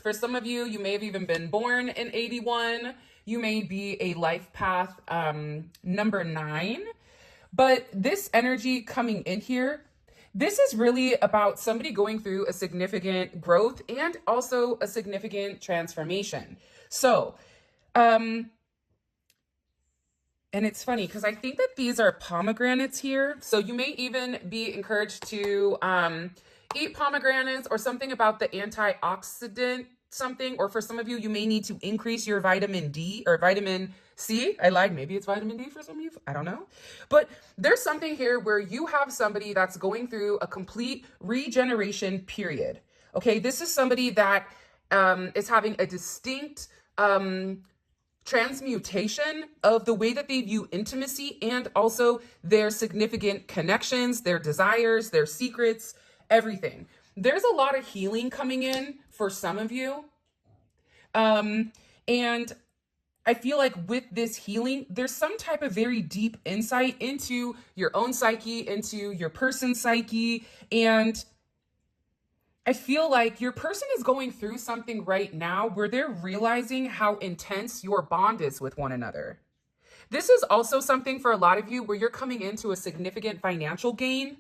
For some of you, you may have even been born in 81. You may be a life path number 9. But this energy coming in here, this is really about somebody going through a significant growth and also a significant transformation. So, and it's funny because I think that these are pomegranates here. So you may even be encouraged to eat pomegranates or something about the antioxidant something. Or for some of you, you may need to increase your vitamin D or vitamin C. I lied. Maybe it's vitamin D for some of you. I don't know. But there's something here where you have somebody that's going through a complete regeneration period. Okay, this is somebody that is having a distinct transmutation of the way that they view intimacy and also their significant connections, their desires, their secrets, everything. There's a lot of healing coming in for some of you. And I feel like with this healing, there's some type of very deep insight into your own psyche, into your person's psyche. And I feel like your person is going through something right now where they're realizing how intense your bond is with one another. This is also something for a lot of you where you're coming into a significant financial gain.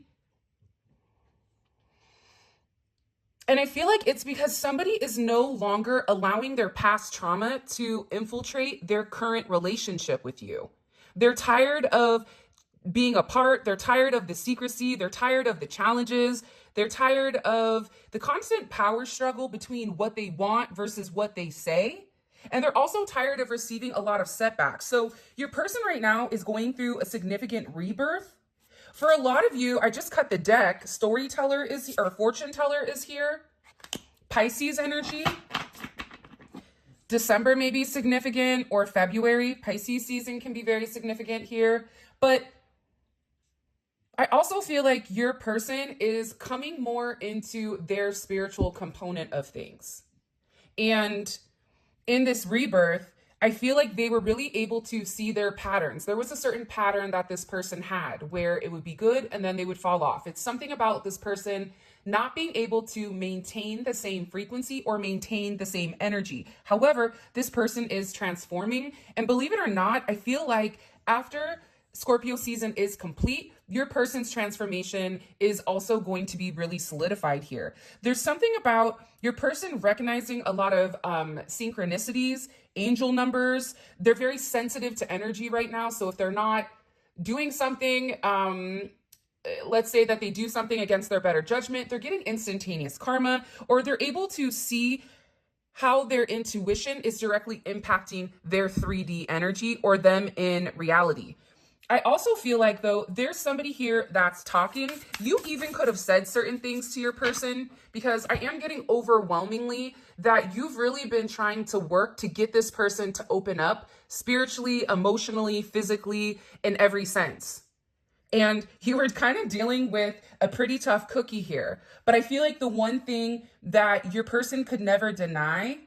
And I feel like it's because somebody is no longer allowing their past trauma to infiltrate their current relationship with you. They're tired of being apart. They're tired of the secrecy. They're tired of the challenges. They're tired of the constant power struggle between what they want versus what they say. And they're also tired of receiving a lot of setbacks. So your person right now is going through a significant rebirth. For a lot of you, I just cut the deck. Storyteller is, or fortune teller is here. Pisces energy. December may be significant, or February. Pisces season can be very significant here. But I also feel like your person is coming more into their spiritual component of things. And in this rebirth, I feel like they were really able to see their patterns. There was a certain pattern that this person had where it would be good and then they would fall off. It's something about this person not being able to maintain the same frequency or maintain the same energy. However, this person is transforming. And believe it or not, I feel like after Scorpio season is complete, your person's transformation is also going to be really solidified here. There's something about your person recognizing a lot of synchronicities, angel numbers. They're very sensitive to energy right now. So if they're not doing something, let's say that they do something against their better judgment, they're getting instantaneous karma, or they're able to see how their intuition is directly impacting their 3D energy or them in reality. I also feel like, though, there's somebody here that's talking. You even could have said certain things to your person, because I am getting overwhelmingly that you've really been trying to work to get this person to open up spiritually, emotionally, physically, in every sense. And you were kind of dealing with a pretty tough cookie here. But I feel like the one thing that your person could never deny,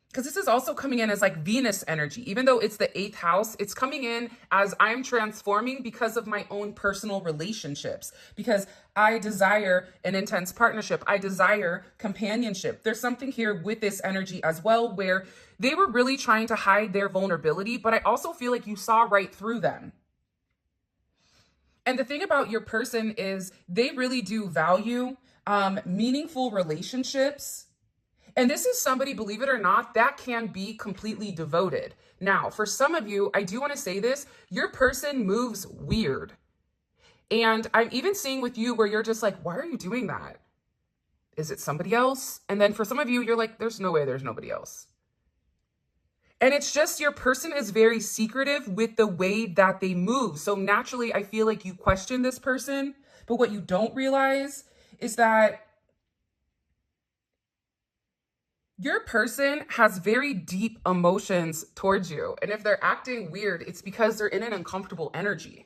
because this is also coming in as like Venus energy, even though it's the 8th house, it's coming in as I'm transforming because of my own personal relationships, because I desire an intense partnership. I desire companionship. There's something here with this energy as well, where they were really trying to hide their vulnerability, but I also feel like you saw right through them. And the thing about your person is they really do value meaningful relationships. And this is somebody, believe it or not, that can be completely devoted. Now, for some of you, I do want to say this, your person moves weird. And I'm even seeing with you where you're just like, why are you doing that? Is it somebody else? And then for some of you, you're like, there's no way there's nobody else. And it's just your person is very secretive with the way that they move. So naturally, I feel like you question this person. But what you don't realize is that your person has very deep emotions towards you. And if they're acting weird, it's because they're in an uncomfortable energy.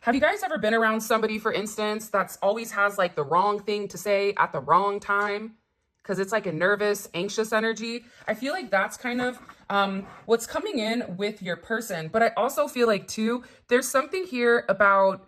Have you guys ever been around somebody, for instance, that's always has like the wrong thing to say at the wrong time? Because it's like a nervous, anxious energy. I feel like that's kind of what's coming in with your person. But I also feel like, too, there's something here about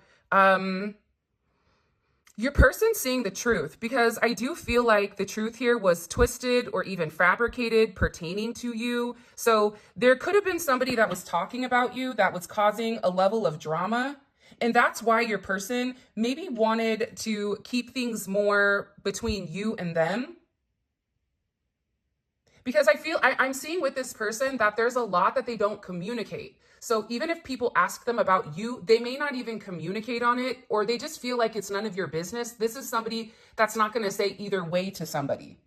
your person's seeing the truth, because I do feel like the truth here was twisted or even fabricated pertaining to you. So there could have been somebody that was talking about you that was causing a level of drama. And that's why your person maybe wanted to keep things more between you and them. Because I'm seeing with this person that there's a lot that they don't communicate. So even if people ask them about you, they may not even communicate on it, or they just feel like it's none of your business. This is somebody that's not going to say either way to somebody.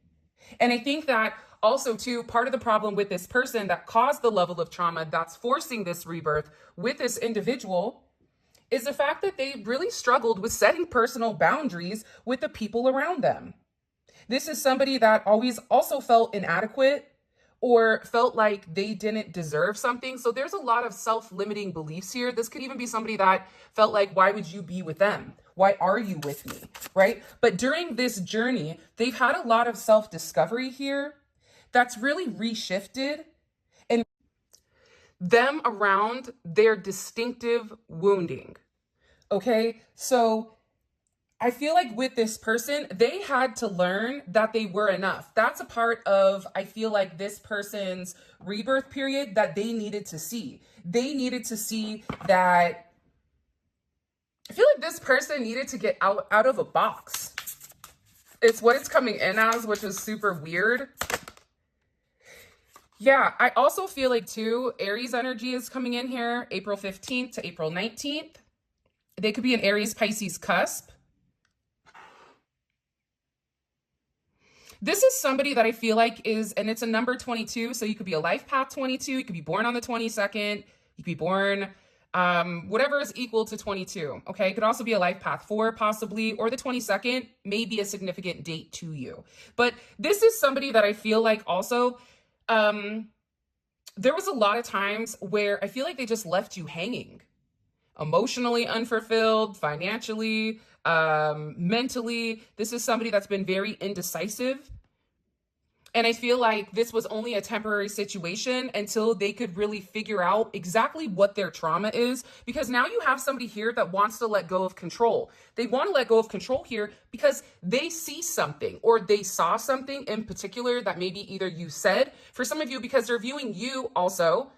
And I think that also too, part of the problem with this person that caused the level of trauma that's forcing this rebirth with this individual is the fact that they really struggled with setting personal boundaries with the people around them. This is somebody that always also felt inadequate or felt like they didn't deserve something. So there's a lot of self-limiting beliefs here. This could even be somebody that felt like, why would you be with them? Why are you with me? Right? But during this journey, they've had a lot of self-discovery here that's really reshifted and them around their distinctive wounding. Okay? So I feel like with this person, they had to learn that they were enough. That's a part of, I feel like, this person's rebirth period that they needed to see. They needed to see that, I feel like this person needed to get out of a box. It's what it's coming in as, which is super weird. Yeah, I also feel like too, Aries energy is coming in here, April 15th to April 19th. They could be an Aries Pisces cusp. This is somebody that I feel like is, and it's a number 22, so you could be a life path 22, you could be born on the 22nd, you could be born whatever is equal to 22, okay? It could also be a life path 4 possibly, or the 22nd may be a significant date to you. But this is somebody that I feel like also, there was a lot of times where I feel like they just left you hanging. Emotionally unfulfilled, financially, mentally. This is somebody that's been very indecisive. And I feel like this was only a temporary situation until they could really figure out exactly what their trauma is. Because now you have somebody here that wants to let go of control. They want to let go of control here because they see something, or they saw something in particular that maybe either you said, for some of you, because they're viewing you also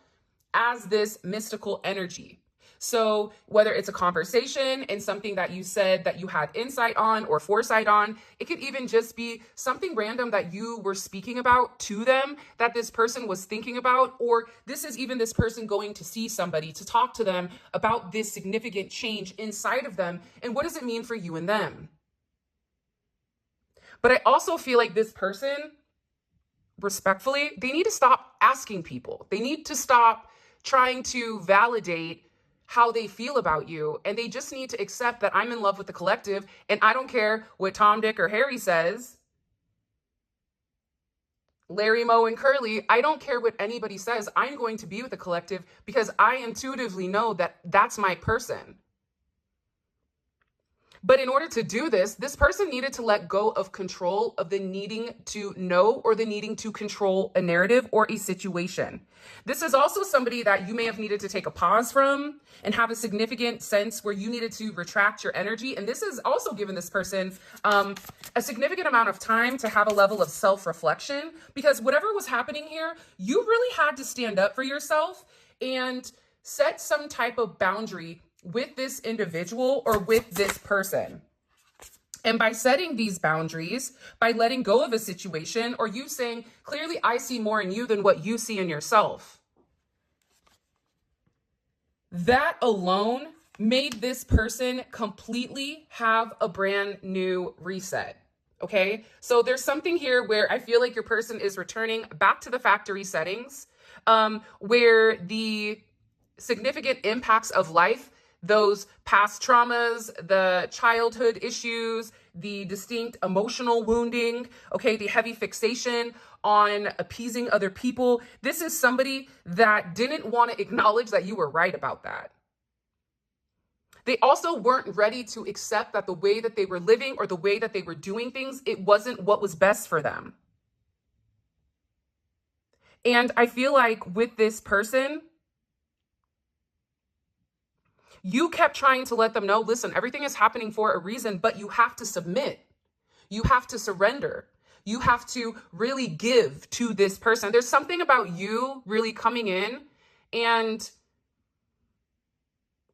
as this mystical energy. So whether it's a conversation and something that you said that you had insight on or foresight on, it could even just be something random that you were speaking about to them that this person was thinking about, or this is even this person going to see somebody to talk to them about this significant change inside of them and what does it mean for you and them. But I also feel like this person, respectfully, they need to stop asking people. They need to stop trying to validate how they feel about you. And they just need to accept that I'm in love with the collective. And I don't care what Tom, Dick, or Harry says. Larry, Moe, and Curly, I don't care what anybody says. I'm going to be with the collective because I intuitively know that that's my person. But in order to do this, this person needed to let go of control of the needing to know or the needing to control a narrative or a situation. This is also somebody that you may have needed to take a pause from and have a significant sense where you needed to retract your energy. And this has also given this person a significant amount of time to have a level of self-reflection, because whatever was happening here, you really had to stand up for yourself and set some type of boundary with this individual or with this person. And by setting these boundaries, by letting go of a situation, or you saying, clearly I see more in you than what you see in yourself, that alone made this person completely have a brand new reset. Okay, so there's something here where I feel like your person is returning back to the factory settings, where the significant impacts of life, those past traumas, the childhood issues, the distinct emotional wounding, okay, the heavy fixation on appeasing other people. This is somebody that didn't want to acknowledge that you were right about that. They also weren't ready to accept that the way that they were living or the way that they were doing things, it wasn't what was best for them. And I feel like with this person, You kept trying to let them know, listen, everything is happening for a reason, but you have to submit. You have to surrender. You have to really give to this person. There's something about you really coming in and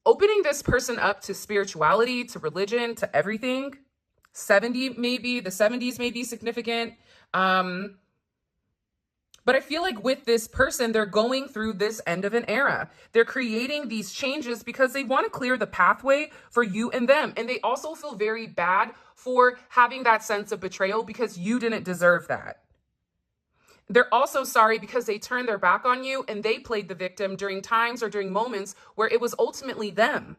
opening this person up to spirituality, to religion, to everything. 70 maybe, the 70s may be significant. But I feel like with this person, they're going through this end of an era. They're creating these changes because they want to clear the pathway for you and them. And they also feel very bad for having that sense of betrayal because you didn't deserve that. They're also sorry because they turned their back on you and they played the victim during times or during moments where it was ultimately them.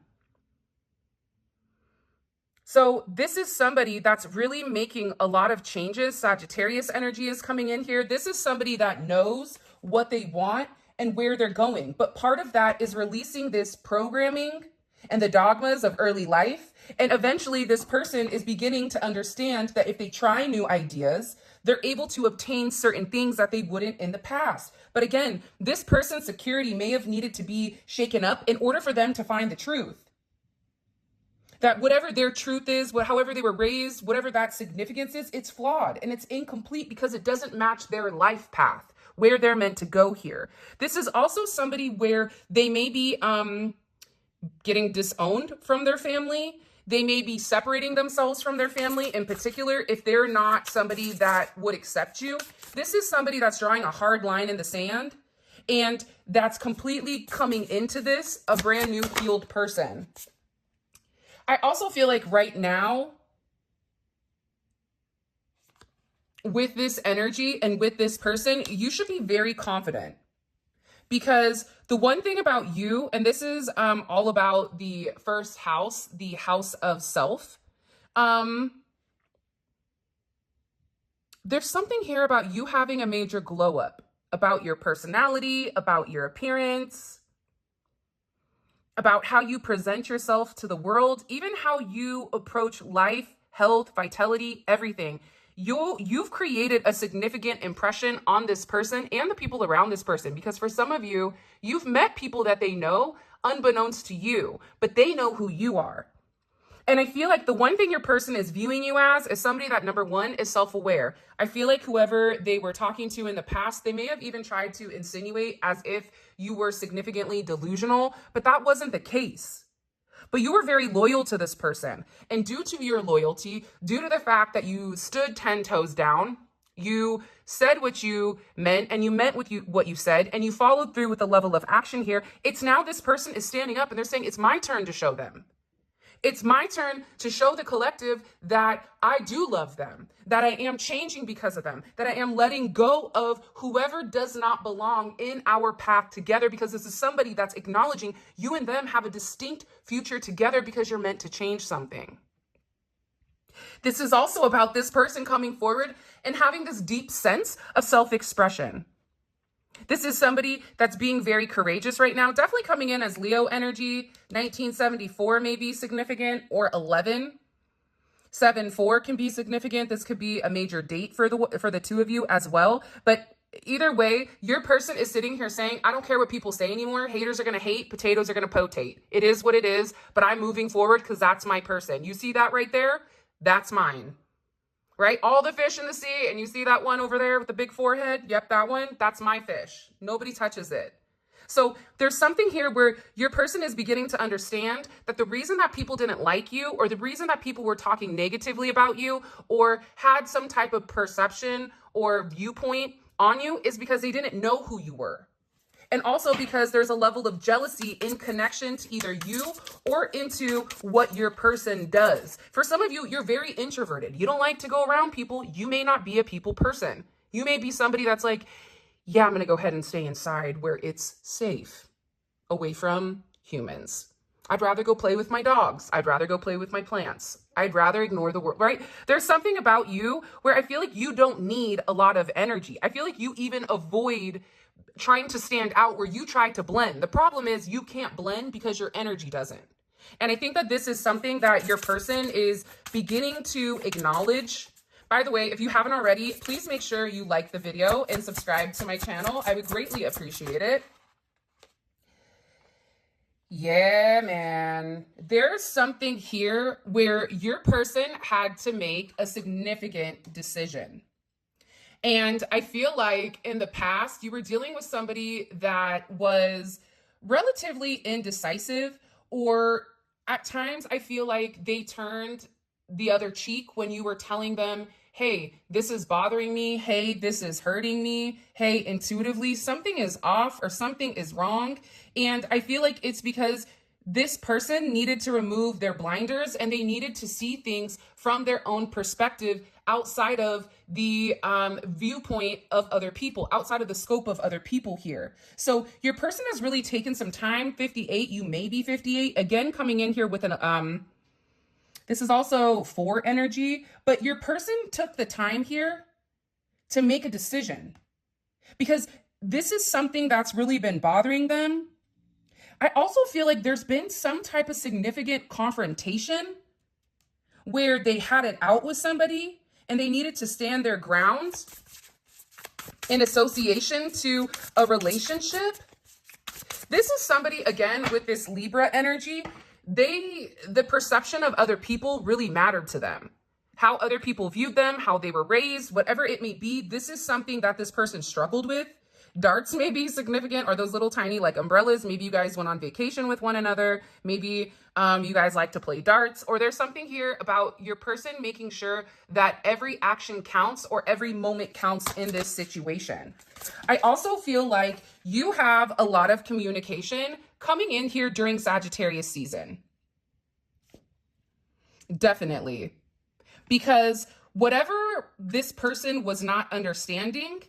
So this is somebody that's really making a lot of changes. Sagittarius energy is coming in here. This is somebody that knows what they want and where they're going. But part of that is releasing this programming and the dogmas of early life. And eventually this person is beginning to understand that if they try new ideas, they're able to obtain certain things that they wouldn't in the past. But again, this person's security may have needed to be shaken up in order for them to find the truth. That whatever their truth is, however they were raised, whatever that significance is, it's flawed and it's incomplete because it doesn't match their life path, where they're meant to go here. This is also somebody where they may be getting disowned from their family. They may be separating themselves from their family, in particular, if they're not somebody that would accept you. This is somebody that's drawing a hard line in the sand and that's completely coming into this a brand new healed person. I also feel like right now, with this energy and with this person, you should be very confident. Because the one thing about you, and this is all about the first house, the house of self, there's something here about you having a major glow up, about your personality, about your appearance, about how you present yourself to the world, even how you approach life, health, vitality, everything. You've created a significant impression on this person and the people around this person, because for some of you, you've met people that they know unbeknownst to you, but they know who you are. And I feel like the one thing your person is viewing you as is somebody that, number one, is self-aware. I feel like whoever they were talking to in the past, they may have even tried to insinuate as if you were significantly delusional, but that wasn't the case. But you were very loyal to this person. And due to your loyalty, due to the fact that you stood 10 toes down, you said what you meant and you meant what you said, and you followed through with the level of action here, it's now this person is standing up and they're saying, it's my turn to show them. It's my turn to show the collective that I do love them, that I am changing because of them, that I am letting go of whoever does not belong in our path together, because this is somebody that's acknowledging you and them have a distinct future together because you're meant to change something. This is also about this person coming forward and having this deep sense of self-expression. This is somebody that's being very courageous right now, definitely coming in as Leo energy. 1974 may be significant, or 11. 7-4 can be significant. This could be a major date for the two of you as well. But either way, your person is sitting here saying, I don't care what people say anymore. Haters are going to hate. Potatoes are going to potate. It is what it is, but I'm moving forward because that's my person. You see that right there? That's mine. Right? All the fish in the sea, and you see that one over there with the big forehead? Yep, that one, that's my fish. Nobody touches it. So there's something here where your person is beginning to understand that the reason that people didn't like you, or the reason that people were talking negatively about you, or had some type of perception or viewpoint on you, is because they didn't know who you were. And also because there's a level of jealousy in connection to either you or into what your person does. For some of you, you're very introverted. You don't like to go around people. You may not be a people person. You may be somebody that's like, yeah, I'm going to go ahead and stay inside where it's safe, away from humans. I'd rather go play with my dogs. I'd rather go play with my plants. I'd rather ignore the world, right? There's something about you where I feel like you don't need a lot of energy. I feel like you even avoid trying to stand out, where you try to blend. The problem is you can't blend because your energy doesn't. And I think that this is something that your person is beginning to acknowledge. By the way, if you haven't already, please make sure you like the video and subscribe to my channel. I would greatly appreciate it. Yeah, man. There's something here where your person had to make a significant decision. And I feel like in the past, you were dealing with somebody that was relatively indecisive, or at times, I feel like they turned the other cheek when you were telling them, hey, this is bothering me. Hey, this is hurting me. Hey, intuitively, something is off or something is wrong. And I feel like it's because this person needed to remove their blinders and they needed to see things from their own perspective outside of the viewpoint of other people, outside of the scope of other people here. So your person has really taken some time. 58, you may be 58. Again, coming in here with an, this is also 4 energy, but your person took the time here to make a decision because this is something that's really been bothering them. I also feel like there's been some type of significant confrontation where they had it out with somebody and they needed to stand their ground in association to a relationship. This is somebody, again, with this Libra energy. The perception of other people really mattered to them. How other people viewed them, how they were raised, whatever it may be. This is something that this person struggled with. Darts may be significant, or those little tiny like umbrellas. Maybe you guys went on vacation with one another. Maybe you guys like to play darts, or there's something here about your person making sure that every action counts or every moment counts in this situation. I also feel like you have a lot of communication coming in here during Sagittarius season. Definitely. Because whatever this person was not understanding,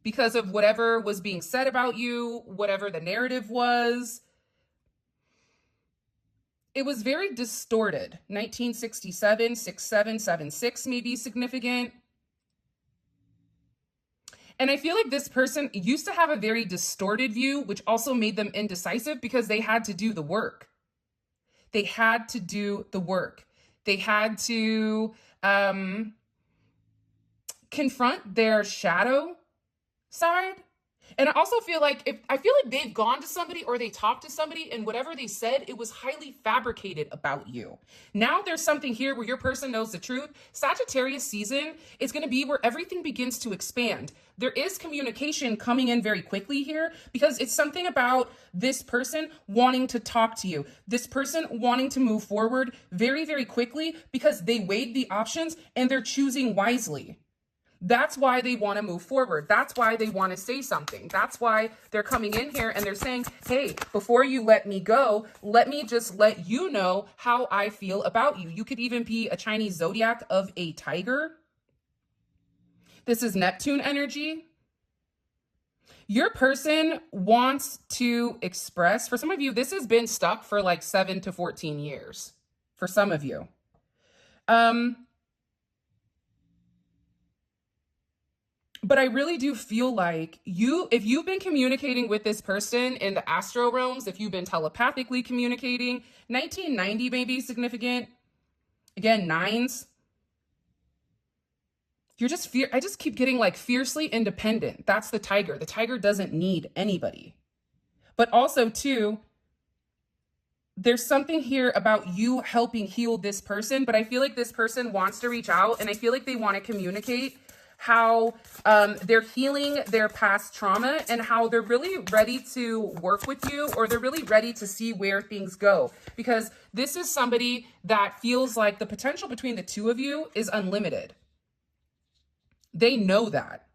because of whatever was being said about you, whatever the narrative was, it was very distorted. 1967, 67, 76 may be significant. And I feel like this person used to have a very distorted view, which also made them indecisive because they had to do the work. They had to do the work. They had to confront their shadow side. And I also feel like they've gone to somebody or they talked to somebody and whatever they said, it was highly fabricated about you. Now there's something here where your person knows the truth. Sagittarius season is going to be where everything begins to expand. There is communication coming in very quickly here because it's something about this person wanting to talk to you. This person wanting to move forward very, very quickly because they weighed the options and they're choosing wisely. That's why they want to move forward. That's why they want to say something. That's why they're coming in here and they're saying, hey, before you let me go, let me just let you know how I feel about you. You could even be a Chinese zodiac of a tiger. This is Neptune energy. Your person wants to express, for some of you, this has been stuck for like 7 to 14 years. For some of you. But I really do feel like if you've been communicating with this person in the astro realms, if you've been telepathically communicating, 1990 may be significant. Again, 9s. I just keep getting like fiercely independent. That's the tiger. The tiger doesn't need anybody. But also too, there's something here about you helping heal this person, but I feel like this person wants to reach out and I feel like they want to communicate how they're healing their past trauma and how they're really ready to work with you, or they're really ready to see where things go. Because this is somebody that feels like the potential between the two of you is unlimited. They know that.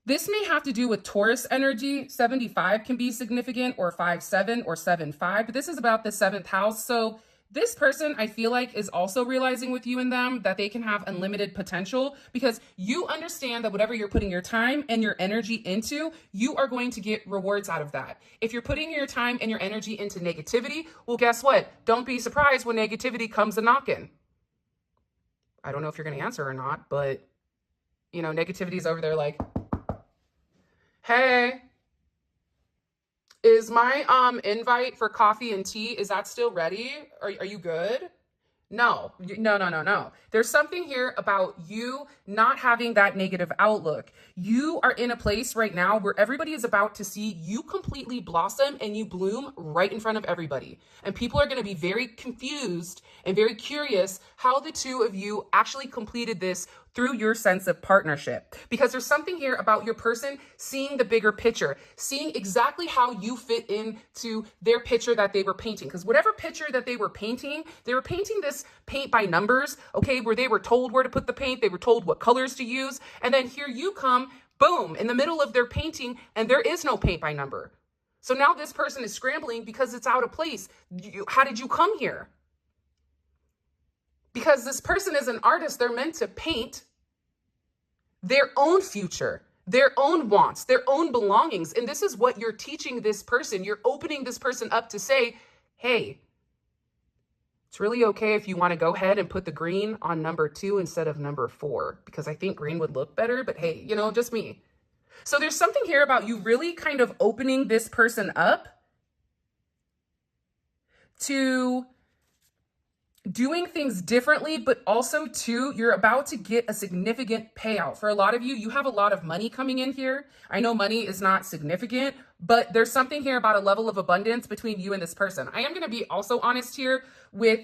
This may have to do with Taurus energy. 75 can be significant, or 5-7 or 7-5, but this is about the 7th house. So this person, I feel like, is also realizing with you and them that they can have unlimited potential because you understand that whatever you're putting your time and your energy into, you are going to get rewards out of that. If you're putting your time and your energy into negativity, well, guess what? Don't be surprised when negativity comes a knocking. I don't know if you're going to answer or not, but, you know, negativity's over there like, hey, is my invite for coffee and tea, is that still ready? Are you good? No. There's something here about you not having that negative outlook. You are in a place right now where everybody is about to see you completely blossom and you bloom right in front of everybody. And people are going to be very confused and very curious how the two of you actually completed this through your sense of partnership. Because there's something here about your person seeing the bigger picture, seeing exactly how you fit into their picture that they were painting. Because whatever picture that they were painting this paint by numbers, okay, where they were told where to put the paint, they were told what colors to use, and then here you come, boom, in the middle of their painting, and there is no paint by number. So now this person is scrambling because it's out of place. How did you come here? Because this person is an artist, they're meant to paint their own future, their own wants, their own belongings. And this is what you're teaching this person. You're opening this person up to say, hey, it's really okay if you want to go ahead and put the green on number 2 instead of number 4, because I think green would look better, but hey, just me. So there's something here about you really kind of opening this person up to doing things differently, but also too, you're about to get a significant payout. For a lot of you, you have a lot of money coming in here. I know money is not significant, but there's something here about a level of abundance between you and this person. I am going to be also honest here with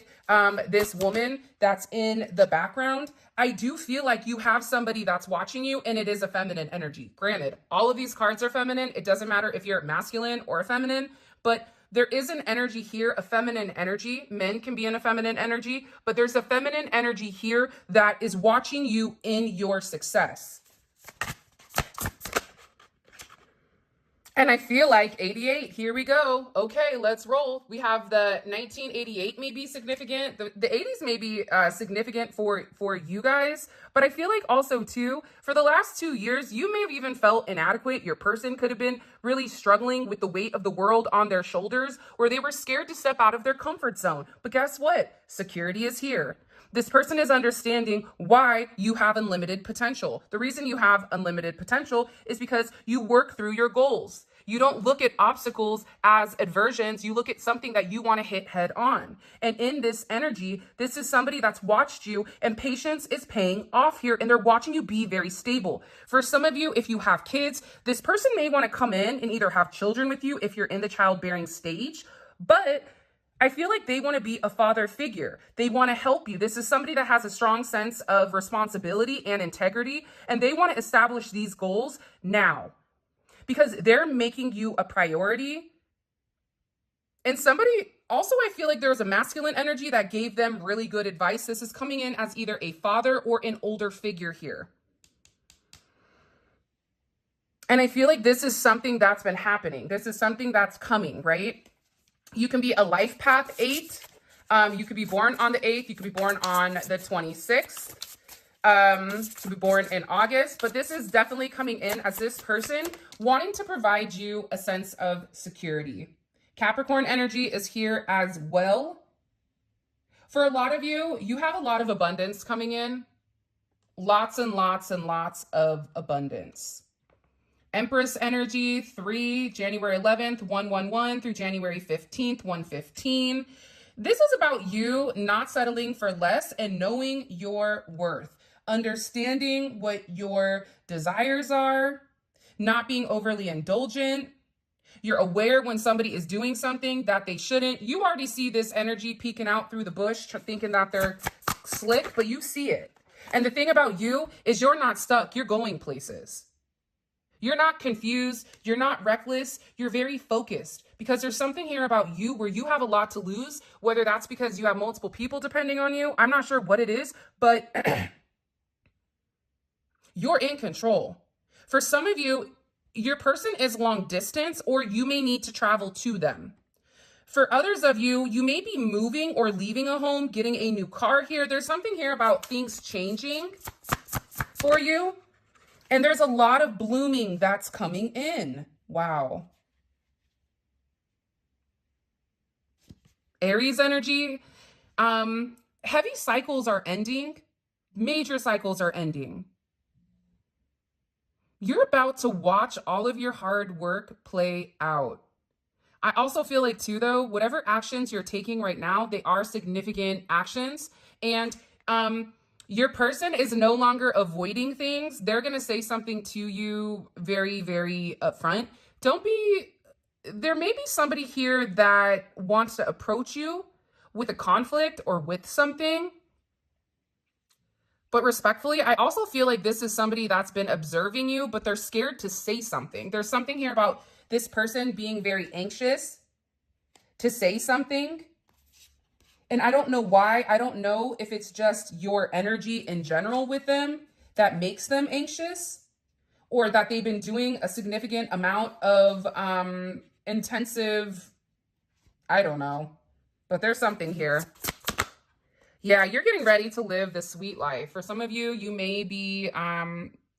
this woman that's in the background. I do feel like you have somebody that's watching you, and it is a feminine energy. Granted, all of these cards are feminine. It doesn't matter if you're masculine or feminine, but there is an energy here, a feminine energy. Men can be in a feminine energy, but there's a feminine energy here that is watching you in your success. And I feel like 88, here we go. Okay, let's roll. We have the 1988 may be significant. The 80s may be significant for you guys. But I feel like also too, for the last 2 years, you may have even felt inadequate. Your person could have been really struggling with the weight of the world on their shoulders, where they were scared to step out of their comfort zone. But guess what? Security is here. This person is understanding why you have unlimited potential. The reason you have unlimited potential is because you work through your goals. You don't look at obstacles as aversions. You look at something that you want to hit head on. And in this energy, this is somebody that's watched you, and patience is paying off here, and they're watching you be very stable. For some of you, if you have kids, this person may want to come in and either have children with you if you're in the childbearing stage, but I feel like they want to be a father figure. They want to help you. This is somebody that has a strong sense of responsibility and integrity, and they want to establish these goals now because they're making you a priority. And somebody also, I feel like there's a masculine energy that gave them really good advice. This is coming in as either a father or an older figure here. And I feel like this is something that's been happening. This is something that's coming, right? You can be a life path 8. You could be born on the 8th. You could be born on the 26th. You could be born in August. But this is definitely coming in as this person wanting to provide you a sense of security. Capricorn energy is here as well. For a lot of you, you have a lot of abundance coming in. Lots and lots and lots of abundance. Empress energy, 3, January 11th, 111 through January 15th, 115. This is about you not settling for less and knowing your worth, understanding what your desires are, not being overly indulgent. You're aware when somebody is doing something that they shouldn't. You already see this energy peeking out through the bush, thinking that they're slick, but you see it. And the thing about you is you're not stuck. You're going places. You're not confused. You're not reckless. You're very focused because there's something here about you where you have a lot to lose, whether that's because you have multiple people depending on you. I'm not sure what it is, but you're in control. For some of you, your person is long distance or you may need to travel to them. For others of you, you may be moving or leaving a home, getting a new car here. There's something here about things changing for you. And there's a lot of blooming that's coming in. Wow. Aries energy. Heavy cycles are ending. Major cycles are ending. You're about to watch all of your hard work play out. I also feel like too, though, whatever actions you're taking right now, they are significant actions. And your person is no longer avoiding things. They're going to say something to you very, very upfront. Don't be, there may be somebody here that wants to approach you with a conflict or with something. But respectfully, I also feel like this is somebody that's been observing you, but they're scared to say something. There's something here about this person being very anxious to say something. And I don't know why. I don't know if it's just your energy in general with them that makes them anxious, or that they've been doing a significant amount of intensive, I don't know, but there's something here. Yeah, you're getting ready to live the sweet life. For some of you, you may be,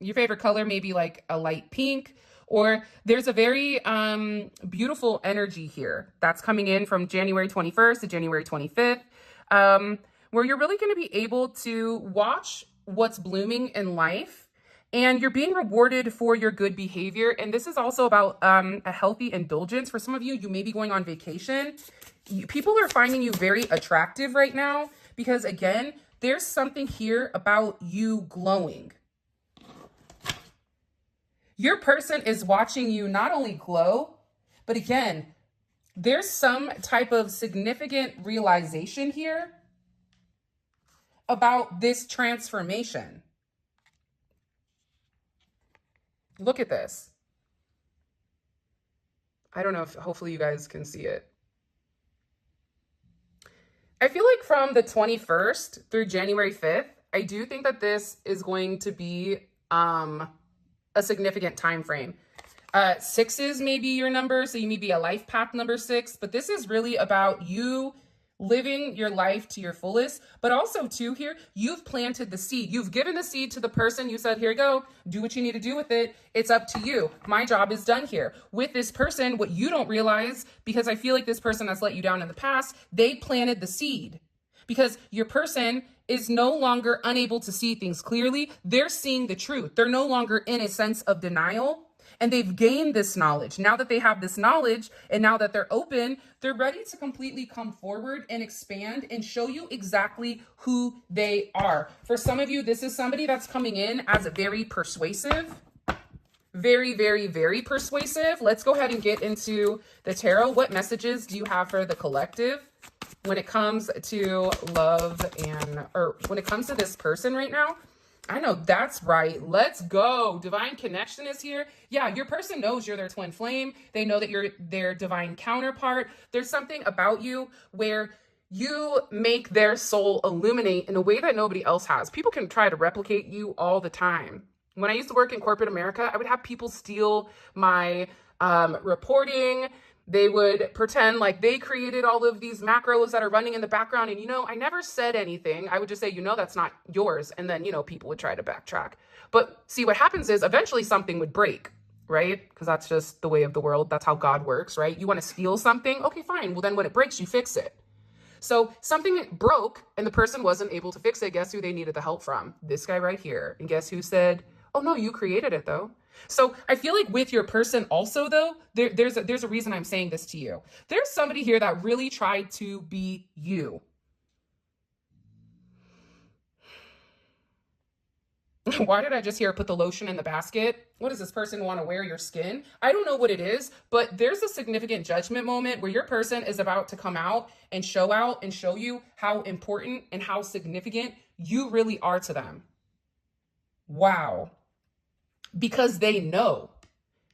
your favorite color may be like a light pink, or there's a very beautiful energy here that's coming in from January 21st to January 25th, where you're really going to be able to watch what's blooming in life, and you're being rewarded for your good behavior. And this is also about a healthy indulgence. For some of you, you may be going on vacation. People are finding you very attractive right now, because again, there's something here about you glowing. Your person is watching you not only glow, but again, there's some type of significant realization here about this transformation. Look at this. I don't know if, hopefully you guys can see it. I feel like from the 21st through January 5th, I do think that this is going to be a significant time frame. Sixes may be your number, so you may be a life path number 6, but this is really about you living your life to your fullest. But also too here, you've planted the seed. You've given the seed to the person. You said, here you go, do what you need to do with it. It's up to you. My job is done here. With this person, what you don't realize, because I feel like this person has let you down in the past, they planted the seed. Because your person is no longer unable to see things clearly. They're seeing the truth. They're no longer in a sense of denial. And they've gained this knowledge. Now that they have this knowledge, and now that they're open, they're ready to completely come forward and expand and show you exactly who they are. For some of you, this is somebody that's coming in as a very persuasive, very, very, very persuasive. Let's go ahead and get into the tarot. What messages do you have for the collective when it comes to love or when it comes to this person right now? I know that's right. Let's go. Divine connection is here. Yeah, your person knows you're their twin flame. They know that you're their divine counterpart. There's something about you where you make their soul illuminate in a way that nobody else has. People can try to replicate you all the time. When I used to work in corporate America, I would have people steal my reporting. They would pretend like they created all of these macros that are running in the background. And, I never said anything. I would just say, that's not yours. And then, people would try to backtrack. But see, what happens is eventually something would break, right? Because that's just the way of the world. That's how God works, right? You want to steal something? Okay, fine. Well, then when it breaks, you fix it. So something broke and the person wasn't able to fix it. Guess who they needed the help from? This guy right here. And guess who said, oh, no, you created it, though. So I feel like with your person also, though, there's a reason I'm saying this to you. There's somebody here that really tried to be you. Why did I just hear put the lotion in the basket? What does this person want to wear your skin? I don't know what it is, but there's a significant judgment moment where your person is about to come out and show you how important and how significant you really are to them. Wow. Because they know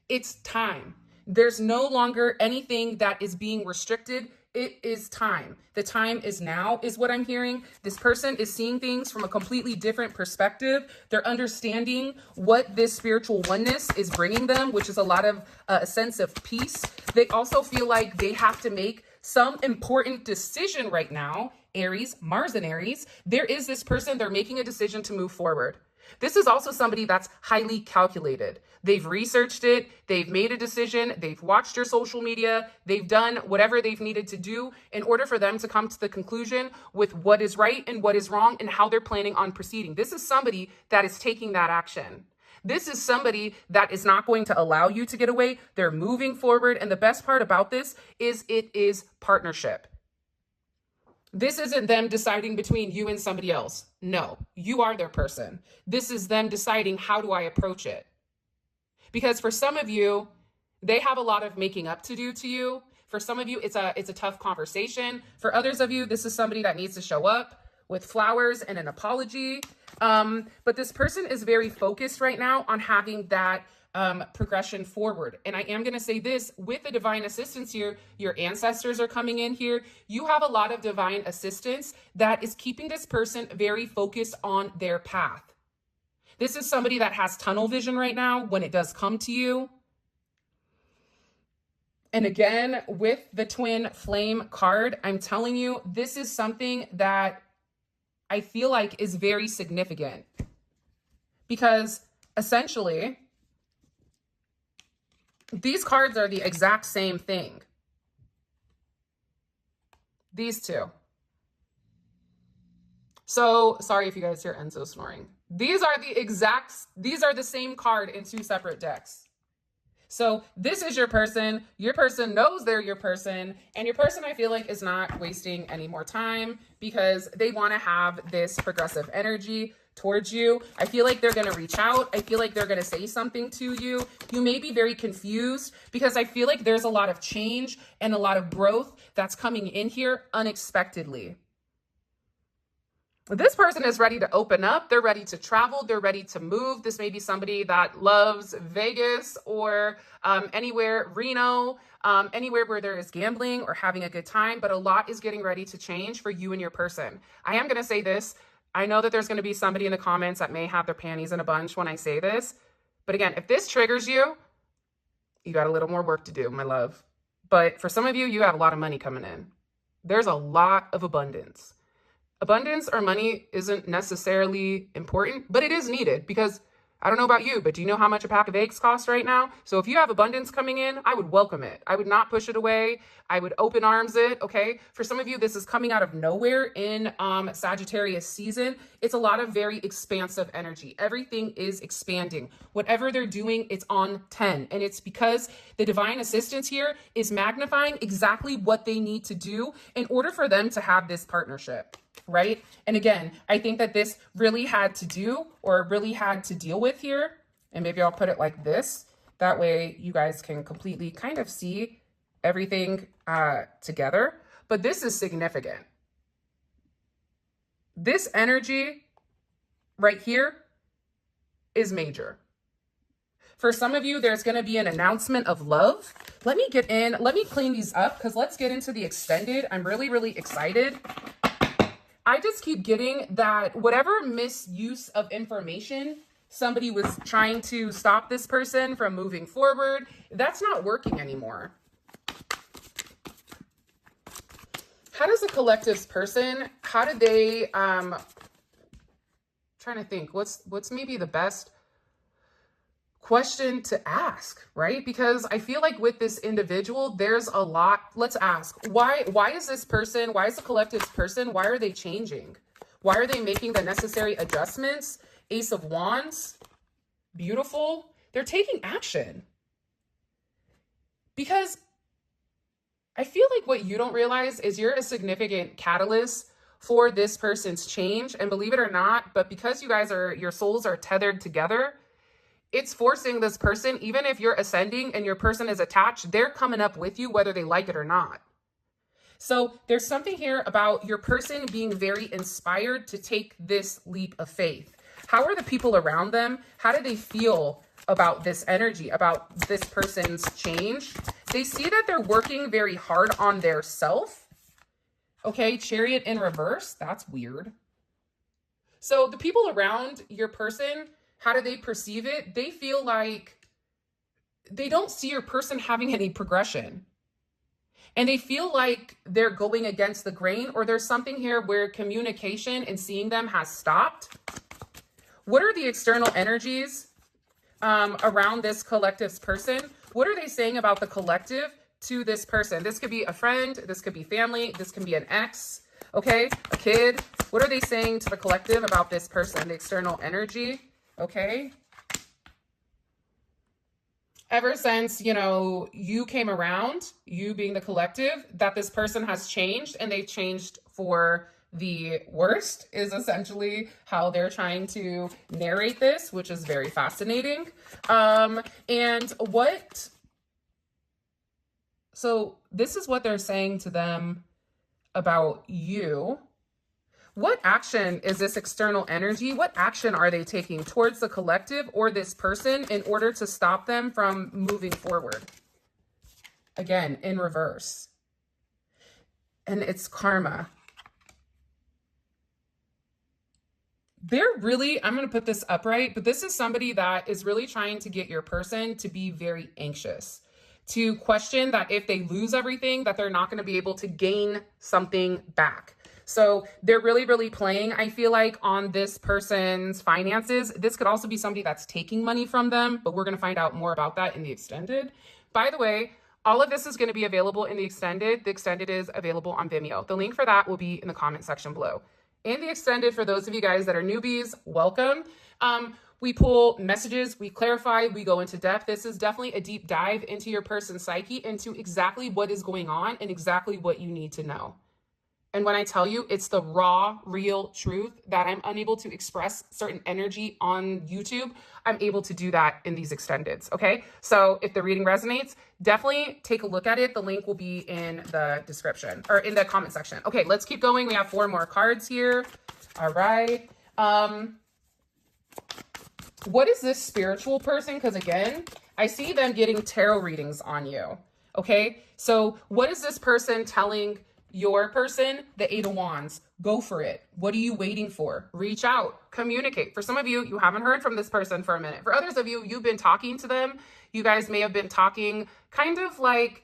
it's time. There's no longer anything that is being restricted. It is time. The time is now, is what I'm hearing. This person is seeing things from a completely different perspective. They're understanding what this spiritual oneness is bringing them, which is a lot of a sense of peace. They also feel like they have to make some important decision right now. Aries, Mars and Aries, there is this person, they're making a decision to move forward. This is also somebody that's highly calculated. They've researched it. They've made a decision. They've watched your social media. They've done whatever they've needed to do in order for them to come to the conclusion with what is right and what is wrong and how they're planning on proceeding. This is somebody that is taking that action. This is somebody that is not going to allow you to get away. They're moving forward. And the best part about this is it is partnership. This isn't them deciding between you and somebody else. No, you are their person. This is them deciding, how do I approach it? Because for some of you, they have a lot of making up to do to you. For some of you, it's a tough conversation. For others of you, this is somebody that needs to show up with flowers and an apology. But this person is very focused right now on having that progression forward. And I am going to say this, with the divine assistance here, your ancestors are coming in here. You have a lot of divine assistance that is keeping this person very focused on their path. This is somebody that has tunnel vision right now when it does come to you. And again, with the twin flame card, I'm telling you, this is something that I feel like is very significant, because essentially these cards are the exact same thing. These two. So sorry if you guys hear Enzo snoring. These are the same card in two separate decks. So this is your person. Your person knows they're your person. And your person, I feel like, is not wasting any more time because they want to have this progressive energy towards you. I feel like they're going to reach out. I feel like they're going to say something to you. You may be very confused because I feel like there's a lot of change and a lot of growth that's coming in here unexpectedly. This person is ready to open up. They're ready to travel. They're ready to move. This may be somebody that loves Vegas or anywhere, Reno, anywhere where there is gambling or having a good time, but a lot is getting ready to change for you and your person. I am going to say this. I know that there's going to be somebody in the comments that may have their panties in a bunch when I say this, but again, if this triggers you, you got a little more work to do, my love. But for some of you, you have a lot of money coming in. There's a lot of abundance. Abundance or money isn't necessarily important, but it is needed because I don't know about you, but do you know how much a pack of eggs costs right now? So if you have abundance coming in, I would welcome it. I would not push it away. I would open arms it, okay? For some of you, this is coming out of nowhere in Sagittarius season. It's a lot of very expansive energy. Everything is expanding. Whatever they're doing, it's on 10. And it's because the divine assistance here is magnifying exactly what they need to do in order for them to have this partnership. Right? And again, I think that this really had to do or really had to deal with here. And maybe I'll put it like this. That way you guys can completely kind of see everything together. But this is significant. This energy right here is major. For some of you, there's going to be an announcement of love. Let me clean these up because let's get into the extended. I'm really, really excited. I just keep getting that whatever misuse of information somebody was trying to stop this person from moving forward, that's not working anymore. How does a collective's person, how did they, trying to think, what's maybe the best question to ask, right? Because I feel like with this individual, there's a lot. Let's ask, why is this person, why is the collective's person, why are they changing? Why are they making the necessary adjustments? Ace of Wands, beautiful. They're taking action. Because I feel like what you don't realize is you're a significant catalyst for this person's change. And believe it or not, but because you guys your souls are tethered together, it's forcing this person, even if you're ascending and your person is attached, they're coming up with you whether they like it or not. So there's something here about your person being very inspired to take this leap of faith. How are the people around them? How do they feel about this energy, about this person's change? They see that they're working very hard on their self. Okay, Chariot in reverse. That's weird. So the people around your person, how do they perceive it? They feel like they don't see your person having any progression. And they feel like they're going against the grain, or there's something here where communication and seeing them has stopped. What are the external energies around this collective's person? What are they saying about the collective to this person? This could be a friend. This could be family. This can be an ex, okay? A kid. What are they saying to the collective about this person, the external energy? Okay. Ever since, you know, you came around, you being the collective, that this person has changed, and they've changed for the worst is essentially how they're trying to narrate this, which is very fascinating. And what, so this is what they're saying to them about you. What action is this external energy? What action are they taking towards the collective or this person in order to stop them from moving forward? Again, in reverse. And it's karma. They're really, I'm going to put this upright, but this is somebody that is really trying to get your person to be very anxious, to question that if they lose everything, that they're not going to be able to gain something back. So they're really, really playing, I feel like, on this person's finances. This could also be somebody that's taking money from them, but we're going to find out more about that in the extended. By the way, all of this is going to be available in the extended. The extended is available on Vimeo. The link for that will be in the comment section below. In the extended, for those of you guys that are newbies, welcome. We pull messages, we clarify, we go into depth. This is definitely a deep dive into your person's psyche, into exactly what is going on and exactly what you need to know. And when I tell you it's the raw, real truth that I'm unable to express certain energy on YouTube, I'm able to do that in these extendeds, okay? So if the reading resonates, definitely take a look at it. The link will be in the description or in the comment section. Okay, let's keep going. We have 4 more cards here. All right. What is this spiritual person? Because again, I see them getting tarot readings on you, okay? So what is this person telling your person? The 8 of Wands. Go for it. What are you waiting for? Reach out, communicate. For some of you, you haven't heard from this person for a minute. For others of you, you've been talking to them. You guys may have been talking kind of like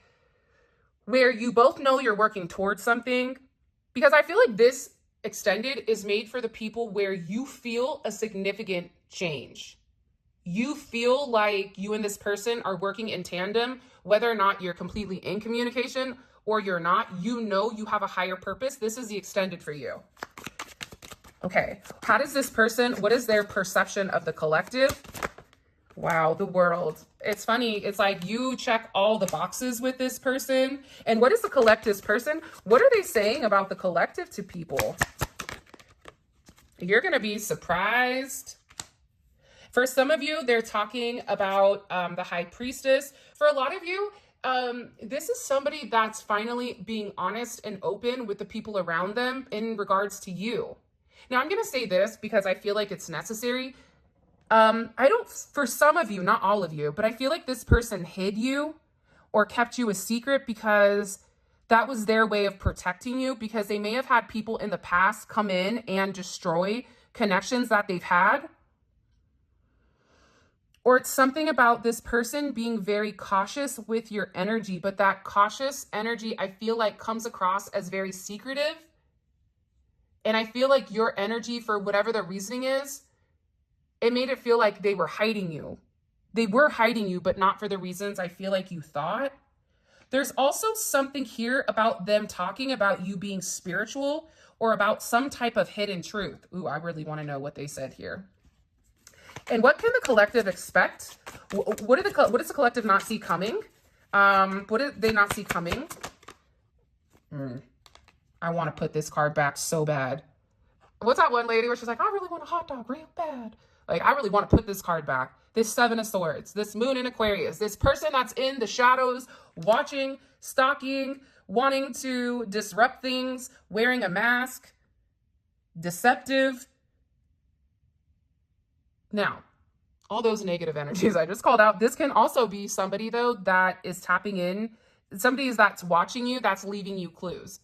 where you both know you're working towards something, because I feel like this extended is made for the people where you feel a significant change. You feel like you and this person are working in tandem, whether or not you're completely in communication or you're not. You know you have a higher purpose. This is the extended for you. Okay, how does this person, what is their perception of the collective? Wow, the World. It's funny. It's like you check all the boxes with this person. And what is the collective's person? What are they saying about the collective to people? You're going to be surprised. For some of you, they're talking about the High Priestess. For a lot of you, this is somebody that's finally being honest and open with the people around them in regards to you. Now, I'm going to say this because I feel like it's necessary. For some of you, not all of you, but I feel like this person hid you or kept you a secret because that was their way of protecting you, because they may have had people in the past come in and destroy connections that they've had. Or it's something about this person being very cautious with your energy, but that cautious energy, I feel like, comes across as very secretive. And I feel like your energy, for whatever the reasoning is, it made it feel like they were hiding you. They were hiding you, but not for the reasons I feel like you thought. There's also something here about them talking about you being spiritual or about some type of hidden truth. Ooh, I really want to know what they said here. And what can the collective expect? What does the collective not see coming? What did they not see coming? I want to put this card back so bad. What's that one lady where she's like, I really want a hot dog real bad. Like, I really want to put this card back. This 7 of Swords, this Moon in Aquarius, this person that's in the shadows, watching, stalking, wanting to disrupt things, wearing a mask, deceptive. Now, all those negative energies I just called out, this can also be somebody, though, that is tapping in. Somebody that's watching you, that's leaving you clues.